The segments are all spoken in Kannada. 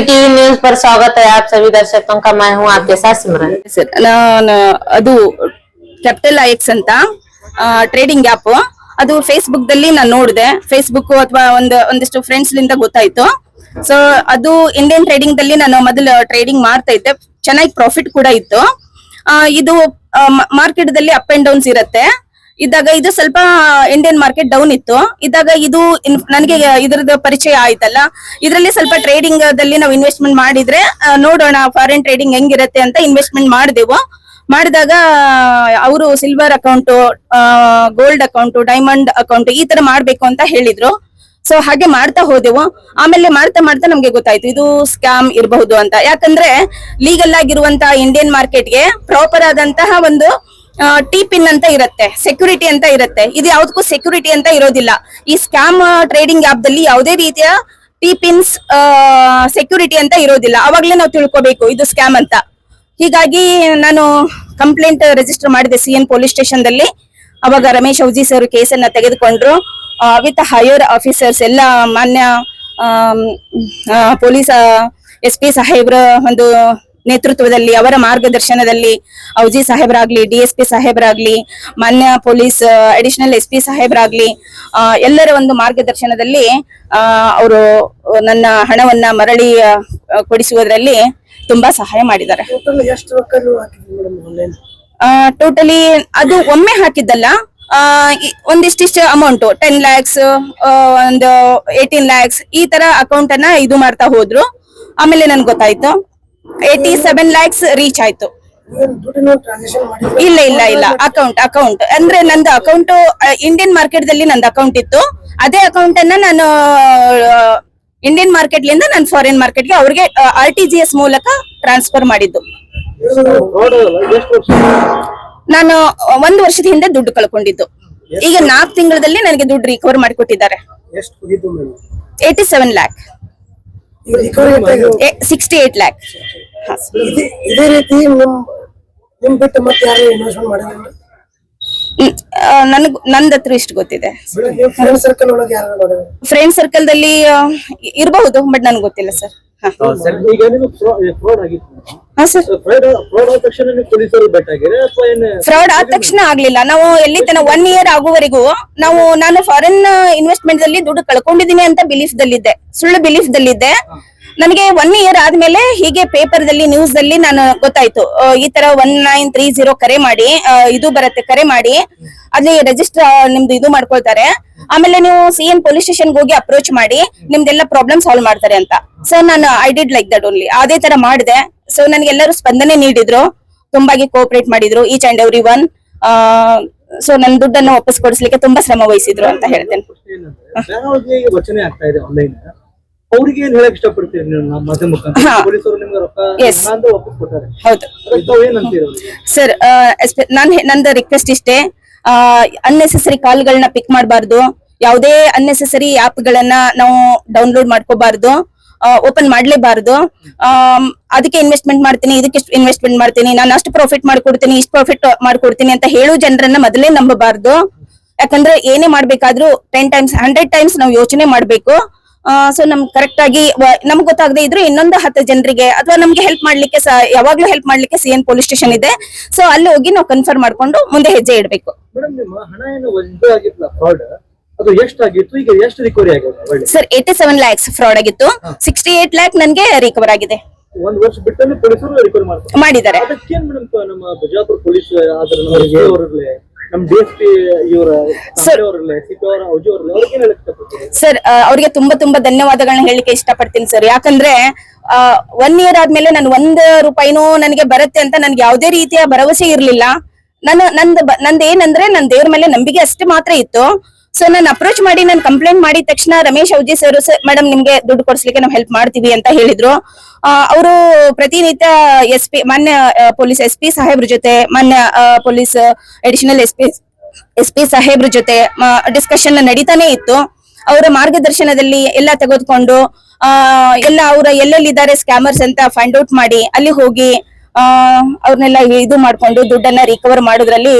टीवी न्यूज पर स्वागत है आप सभी दर्शकों का। मैं हूं आपके साथ सिमरन। ಅದು ಕ್ಯಾಪಿಟಲ್ ಐಎಕ್ಸ್ ಅಂತ ಟ್ರೇಡಿಂಗ್ ಆಪ್. ಅದು ಫೇಸ್ಬುಕ್ ದಲ್ಲಿ ನಾನು ನೋಡಿದೆ. ಫೇಸ್ಬುಕ್ ಅಥವಾ ಒಂದಿಷ್ಟು ಫ್ರೆಂಡ್ಸ್ ಲಿಂದ ಗೊತ್ತಾಯ್ತು. ಸೊ ಅದು ಇಂಡಿಯನ್ ಟ್ರೇಡಿಂಗ್ ದಲ್ಲಿ ನಾನು ಮೊದಲು ಟ್ರೇಡಿಂಗ್ ಮಾಡ್ತಾ ಇದ್ದೆ. ಚೆನ್ನಾಗಿ ಪ್ರಾಫಿಟ್ ಕೂಡ ಇತ್ತು. ಇದು ಮಾರ್ಕೆಟ್ ದಲ್ಲಿ ಅಪ್ ಅಂಡ್ ಡೌನ್ಸ್ ಇರುತ್ತೆ. ಇದ್ದಾಗ ಇದು ಸ್ವಲ್ಪ ಇಂಡಿಯನ್ ಮಾರ್ಕೆಟ್ ಡೌನ್ ಇತ್ತು. ಇದ್ದಾಗ ಇದು ನನಗೆ ಇದ್ರದ್ದು ಪರಿಚಯ ಆಯ್ತಲ್ಲ, ಇದ್ರಲ್ಲಿ ಸ್ವಲ್ಪ ಟ್ರೇಡಿಂಗ್ ದಲ್ಲಿ ನಾವು ಇನ್ವೆಸ್ಟ್ಮೆಂಟ್ ಮಾಡಿದ್ರೆ ನೋಡೋಣ ಫಾರಿನ್ ಟ್ರೇಡಿಂಗ್ ಹೆಂಗಿರುತ್ತೆ ಅಂತ ಇನ್ವೆಸ್ಟ್ಮೆಂಟ್ ಮಾಡಿದೆವು. ಮಾಡಿದಾಗ ಅವರು silver account, gold account, diamond account ಈ ತರ ಮಾಡ್ಬೇಕು ಅಂತ ಹೇಳಿದ್ರು. ಸೊ ಹಾಗೆ ಮಾಡ್ತಾ ಹೋದೆವು. ಆಮೇಲೆ ಮಾಡ್ತಾ ಮಾಡ್ತಾ ನಮ್ಗೆ ಗೊತ್ತಾಯ್ತು ಇದು ಸ್ಕ್ಯಾಮ್ ಇರಬಹುದು ಅಂತ. ಯಾಕಂದ್ರೆ ಲೀಗಲ್ ಆಗಿರುವಂತ ಇಂಡಿಯನ್ ಮಾರ್ಕೆಟ್ಗೆ ಪ್ರಾಪರ್ ಆದಂತಹ ಒಂದು ಟಿ ಪಿನ್ ಅಂತ ಇರುತ್ತೆ, ಸೆಕ್ಯೂರಿಟಿ ಅಂತ ಇರುತ್ತೆ. ಇದು ಯಾವ್ದಕ್ಕೂ ಸೆಕ್ಯೂರಿಟಿ ಅಂತ ಇರೋದಿಲ್ಲ. ಈ ಸ್ಕ್ಯಾಮ್ ಟ್ರೇಡಿಂಗ್ ಆಪ್ ದಲ್ಲಿ ಯಾವುದೇ ರೀತಿಯ ಟಿ ಪಿನ್ಸ್ ಸೆಕ್ಯೂರಿಟಿ ಅಂತ ಇರೋದಿಲ್ಲ. ಅವಾಗ್ಲೇ ನಾವು ತಿಳ್ಕೋಬೇಕು ಇದು ಸ್ಕ್ಯಾಮ್ ಅಂತ. ಹೀಗಾಗಿ ನಾನು ಕಂಪ್ಲೇಂಟ್ ರಿಜಿಸ್ಟರ್ ಮಾಡಿದೆ CN ಪೊಲೀಸ್ ಸ್ಟೇಷನ್ ದಲ್ಲಿ. ಅವಾಗ ರಮೇಶ್ ಔಜಿ ಸರ್ ಕೇಸನ್ನ ತೆಗೆದುಕೊಂಡ್ರು. ವಿತ್ ಹೈಯರ್ ಆಫೀಸರ್ಸ್ ಎಲ್ಲ ಮಾನ್ಯ ಪೊಲೀಸ್ SP ಸಾಹೇಬ್ರ ಒಂದು ನೇತೃತ್ವದಲ್ಲಿ, ಅವರ ಮಾರ್ಗದರ್ಶನದಲ್ಲಿ ಔಜಿ ಸಾಹೇಬ್ರಾಗ್ಲಿ, DSP ಸಾಹೇಬ್ರಾಗ್ಲಿ, ಮಾನ್ಯ ಪೊಲೀಸ್ ಅಡಿಷನಲ್ SP ಸಾಹೇಬ್ರಾಗ್ಲಿ ಎಲ್ಲರ ಒಂದು ಮಾರ್ಗದರ್ಶನದಲ್ಲಿ ಅವರು ನನ್ನ ಹಣವನ್ನ ಮರಳಿ ಕೊಡಿಸುವುದರಲ್ಲಿ ತುಂಬಾ ಸಹಾಯ ಮಾಡಿದ್ದಾರೆ. ಟೋಟಲಿ ಅದು ಒಮ್ಮೆ ಹಾಕಿದ್ದಲ್ಲ, ಒಂದಿಷ್ಟಿಷ್ಟು ಅಮೌಂಟ್ 10 lakhs, ಒಂದು 18 lakhs ಈ ತರ ಅಕೌಂಟ್ ಅನ್ನ ಇದು ಮಾಡ್ತಾ ಹೋದ್ರು. ಆಮೇಲೆ ನನ್ಗೆ ಗೊತ್ತಾಯ್ತು 87 lakhs ರೀಚ್ ಆಯ್ತು. ಇಲ್ಲ ಇಲ್ಲ ಇಲ್ಲ, ಅಕೌಂಟ್ ಅಂದ್ರೆ ನಂದು ಅಕೌಂಟ್ ಇಂಡಿಯನ್ ಮಾರ್ಕೆಟ್ ದಲ್ಲಿ ನಂದು ಅಕೌಂಟ್ ಇತ್ತು. ಅದೇ ಅಕೌಂಟ್ ಅನ್ನ ನಾನು ಇಂಡಿಯನ್ ಮಾರ್ಕೆಟ್ ಲಿಂದ ನಾನು ಫಾರಿನ್ ಮಾರ್ಕೆಟ್ಗೆ ಅವ್ರಿಗೆ RTGS ಮೂಲಕ ಟ್ರಾನ್ಸ್ಫರ್ ಮಾಡಿದ್ದು. ನಾನು 1 ವರ್ಷದ ಹಿಂದೆ ದುಡ್ಡು ಕಳ್ಕೊಂಡಿದ್ದು. ಈಗ 4 ತಿಂಗಳಲ್ಲಿ ನನಗೆ ದುಡ್ಡು ರಿಕವರ್ ಮಾಡಿಕೊಟ್ಟಿದ್ದಾರೆ. 87 lakh, 68 lakh. ಇದೇ ರೀತಿ ನಿಮ್ ಬಿಟ್ಟು ಮತ್ತೆ ಯಾರು ಇನ್ವೆಸ್ಟ್ಮೆಂಟ್ ಮಾಡಿದ್ರು? ನಂದ ಹತ್ರ ಇಷ್ಟು ಗೊತ್ತಿದೆ. ಫ್ರೆಂಡ್ ಸರ್ಕಲ್ ಒಳಗೆ ಯಾರು ಮಾಡಿದ್ರು? ಫ್ರೆಂಡ್ ಸರ್ಕಲ್ ದಲ್ಲಿ ಇರಬಹುದು, ಬಟ್ ನನ್ಗೆ ಗೊತ್ತಿಲ್ಲ ಸರ್. ಫ್ರಾಡ್ ಆದ ತಕ್ಷಣ ಆಗ್ಲಿಲ್ಲ. ನಾವು ಎಲ್ಲಿ ತನ 1 year ಆಗುವವರೆಗೂ ನಾನು ಫಾರಿನ್ ಇನ್ವೆಸ್ಟ್ಮೆಂಟ್ ದಲ್ಲಿ ದುಡ್ಡು ಕಳ್ಕೊಂಡಿದೀನಿ ಅಂತ ಬಿಲೀಫ್ ದಲ್ಲಿದ್ದೆ, ಸುಳ್ಳು ಬಿಲೀಫ್ ದಲ್ಲಿದ್ದೆ. ನನಗೆ 1 year ಆದ್ಮೇಲೆ ಹೀಗೆ ಪೇಪರ್ ದಲ್ಲಿ, ನ್ಯೂಸ್ ದಲ್ಲಿ ನಾನು ಗೊತ್ತಾಯ್ತು ಈ ತರ 1930 ಕರೆ ಮಾಡಿ, ಇದು ಬರುತ್ತೆ, ಕರೆ ಮಾಡಿ ಅಲ್ಲಿ ರಿಜಿಸ್ಟರ್ ನಿಮ್ದು ಇದು ಮಾಡ್ಕೊಳ್ತಾರೆ. ಆಮೇಲೆ ನೀವು CN ಪೊಲೀಸ್ ಸ್ಟೇಷನ್ ಹೋಗಿ ಅಪ್ರೋಚ್ ಮಾಡಿ ನಿಮ್ದೆಲ್ಲ ಪ್ರಾಬ್ಲಮ್ ಸಾಲ್ವ್ ಮಾಡ್ತಾರೆ ಅಂತ. ಸೊ ನಾನು I did like that only. ಅದೇ ತರ ಮಾಡಿದೆ. ಸೊ ನನಗೆ ಎಲ್ಲರೂ ಸ್ಪಂದನೆ ನೀಡಿದ್ರು, ತುಂಬಾಗಿ ಕೋಆಪರೇಟ್ ಮಾಡಿದ್ರು, each and every one. So ನನ್ನ ದುಡ್ಡನ್ನು ವಾಪಸ್ ಕೊಡಿಸ್ಲಿಕ್ಕೆ ತುಂಬಾ ಶ್ರಮ ವಹಿಸಿದ್ರು ಅಂತ ಹೇಳ್ತೇನೆ. ಅವ್ರಿಗೆ ಏನ್ ಹೇಳಕ್ ಇಷ್ಟಪಡ್ತೀರಿ ನೀವು? ಮಾಧ್ಯಮ ಮುಖಾಂತರ ಪೊಲೀಸರು ನಿಮ್ಗೆ ರೊಕ್ಕ ಅಂತ ವಾಪಸ್ ಕೊಟ್ಟಾರೆ. ಹೌದು ಸರ್, ನಂದು ರಿಕ್ವೆಸ್ಟ್ ಇಷ್ಟೇ, ಅನ್ನೆಸೆಸರಿ ಕಾಲ್ಗಳನ್ನ ಪಿಕ್ ಮಾಡಬಾರ್ದು, ಯಾವುದೇ ಅನ್ನೆಸೆಸರಿ ಆಪ್ ಗಳನ್ನ ನಾವು ಡೌನ್ಲೋಡ್ ಮಾಡ್ಕೋಬಾರ್ದು, ಓಪನ್ ಮಾಡ್ಲೇಬಾರ್ದು. ಅದಕ್ಕೆ ಇನ್ವೆಸ್ಟ್ಮೆಂಟ್ ಮಾಡ್ತೀನಿ, ಇದಕ್ಕೆ ಇನ್ವೆಸ್ಟ್ಮೆಂಟ್ ಮಾಡ್ತೀನಿ, ನಾನು ಅಷ್ಟು ಪ್ರಾಫಿಟ್ ಮಾಡ್ಕೊಡ್ತೀನಿ, ಇಷ್ಟು ಪ್ರಾಫಿಟ್ ಮಾಡ್ಕೊಡ್ತೀನಿ ಅಂತ ಹೇಳೋ ಜನರನ್ನ ಮೊದಲೇ ನಂಬಬಾರ್ದು. ಯಾಕಂದ್ರೆ ಏನೇ ಮಾಡ್ಬೇಕಾದ್ರೂ 10 times 100 times ನಾವು ಯೋಚನೆ ಮಾಡ್ಬೇಕು. ಸೊ ನಮ್ಗೆ ಕರೆಕ್ಟ್ ಆಗಿ ನಮ್ಗೆ ಗೊತ್ತಾಗದೆ ಇದ್ರು ಇನ್ನೊಂದು 10 ಜನರಿಗೆ ಅಥವಾ ನಮ್ಗೆ ಹೆಲ್ಪ್ ಮಾಡ್ಲಿಕ್ಕೆ ಯಾವಾಗ್ಲೂ ಹೆಲ್ಪ್ ಮಾಡ್ಲಿಕ್ಕೆ CN ಪೊಲೀಸ್ ಸ್ಟೇಷನ್ ಇದೆ. ಸೊ ಅಲ್ಲಿ ಹೋಗಿ ನಾವು ಕನ್ಫರ್ಮ್ ಮಾಡ್ಕೊಂಡು ಮುಂದೆ ಹೆಜ್ಜೆ ಇಡಬೇಕು. ಸರ್ 87 lakhs ಫ್ರಾಡ್ ಆಗಿತ್ತು, 68 lakh ನನ್ಗೆ ರಿಕವರ್ ಆಗಿದೆ. 1 ವರ್ಷ ಬಿಟ್ಟು ಪೊಲೀಸರು ರಿಕವರ್ ಮಾಡಿದ್ದಾರೆ. ನಮ್ಮ ಬಿಜಾಪುರ ಪೊಲೀಸ್ ಸರ್ ಅವ್ರಿಗೆ ತುಂಬಾ ಧನ್ಯವಾದಗಳನ್ನ ಹೇಳಲಿಕ್ಕೆ ಇಷ್ಟಪಡ್ತೀನಿ ಸರ್. ಯಾಕಂದ್ರೆ 1 year ಆದ್ಮೇಲೆ ನಾನು 1 ರೂಪಾಯಿನೂ ನನಗೆ ಬರುತ್ತೆ ಅಂತ ನನ್ಗೆ ಯಾವುದೇ ರೀತಿಯ ಭರವಸೆ ಇರ್ಲಿಲ್ಲ. ನಂದೇನಂದ್ರೆ ನನ್ನ ದೇವ್ರ ಮೇಲೆ ನಂಬಿಕೆ ಅಷ್ಟೇ ಮಾತ್ರ ಇತ್ತು. ಸೊ ನಾನು ಅಪ್ರೋಚ್ ಮಾಡಿ ನಾನು ಕಂಪ್ಲೇಂಟ್ ಮಾಡಿದ ತಕ್ಷಣ ರಮೇಶ್ ಔಜಿ ಸರ್ ಮೇಡಮ್ ನಿಮ್ಗೆ ದುಡ್ಡು ಕೊಡಿಸ್ಲಿಕ್ಕೆ ನಾವು ಹೆಲ್ಪ್ ಮಾಡ್ತೀವಿ ಅಂತ ಹೇಳಿದ್ರು. ಅವರು ಪ್ರತಿನಿತ್ಯ ಮಾನ್ಯ ಪೊಲೀಸ್ SP ಸಾಹೇಬ್ರ ಜೊತೆ, ಮಾನ್ಯ ಪೊಲೀಸ್ ಅಡಿಷನಲ್ SP ಸಾಹೇಬ್ರ ಜೊತೆ ಡಿಸ್ಕಷನ್ ನಡೀತಾನೆ ಇತ್ತು. ಅವರ ಮಾರ್ಗದರ್ಶನದಲ್ಲಿ ಎಲ್ಲ ತೆಗೆದುಕೊಂಡು ಎಲ್ಲ ಅವರ ಎಲ್ಲೆಲ್ಲಿದ್ದಾರೆ ಸ್ಕ್ಯಾಮರ್ಸ್ ಅಂತ ಫೈಂಡ್ ಔಟ್ ಮಾಡಿ ಅಲ್ಲಿ ಹೋಗಿ ಅವ್ರನ್ನೆಲ್ಲ ಇದು ಮಾಡ್ಕೊಂಡು ದುಡ್ಡನ್ನ ರಿಕವರ್ ಮಾಡೋದ್ರಲ್ಲಿ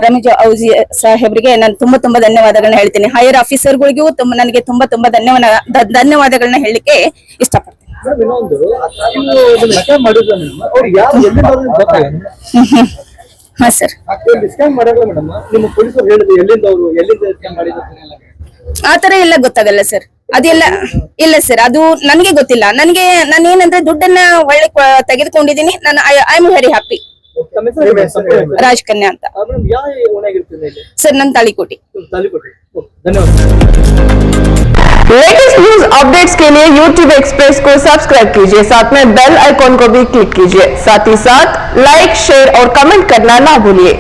ರಮೇಶ್ ಔಜಿ ಸಾಹೇಬ್ರಿಗೆ ನಾನು ತುಂಬಾ ಧನ್ಯವಾದಗಳನ್ನ ಹೇಳ್ತೀನಿ. ಹೈಯರ್ ಆಫೀಸರ್ಗಳಿಗೂ ನನಗೆ ತುಂಬಾ ಧನ್ಯವಾದಗಳನ್ನ ಹೇಳಲಿಕ್ಕೆ ಇಷ್ಟಪಡ್ತೀನಿ. ಮೇಡಮ್, ಇನ್ನೊಂದು ನೀವು ಸ್ಕ್ಯಾಮ್ ಮಾಡಿದ್ರ ಮೇಡಮ್, ಅವ್ರು ಯಾರು ಎಲ್ಲಿಂದ ಗೊತ್ತಾಗ ಹಾ ಸರ್. ಸ್ಕ್ಯಾಮ್ ಮಾಡಿದ್ರ ಮೇಡಮ್, ನಿಮ್ಮ ಪೊಲೀಸರು ಹೇಳಿದ್ರು ಎಲ್ಲಿಂದ ಸ್ಕ್ಯಾಮ್ ಮಾಡಿದ್ರು? ಆತರ ಎಲ್ಲ ಗೊತ್ತಾಗಲ್ಲ ಸರ್. ಅದೆಲ್ಲ ಇಲ್ಲ ಸರ್, ಅದು ನನ್ಗೆ ಗೊತ್ತಿಲ್ಲ. ನಾನು ಏನಂದ್ರೆ ದುಡ್ಡನ್ನ ಒಳ್ಳೆ ತೆಗೆದುಕೊಂಡಿದ್ದೀನಿ. ನಾನು ಐ ಆಮ್ ವೆರಿ ಹ್ಯಾಪಿ. ತಮ್ಮ ಹೆಸರು? ರಾಜ್ ಕನ್ಯಾ ಅಂತ ಮೇಡಮ್, ಯಾವ ಓಣಾಗಿರ್ತೀನಿ ಇಲ್ಲಿ? ಸರ್. ನನ್ನ ತಾಳಿಕೋಟಿ. ತಾಲಿಕೋಟೆ. ಧನ್ಯವಾದ. लेटेस्ट न्यूज अपडेट्स के लिए YouTube एक्सप्रेस को सब्सक्राइब कीजिए, साथ में बेल आइकॉन को भी क्लिक कीजिए, साथ ही साथ लाइक, शेयर और कमेंट करना ना भूलिए।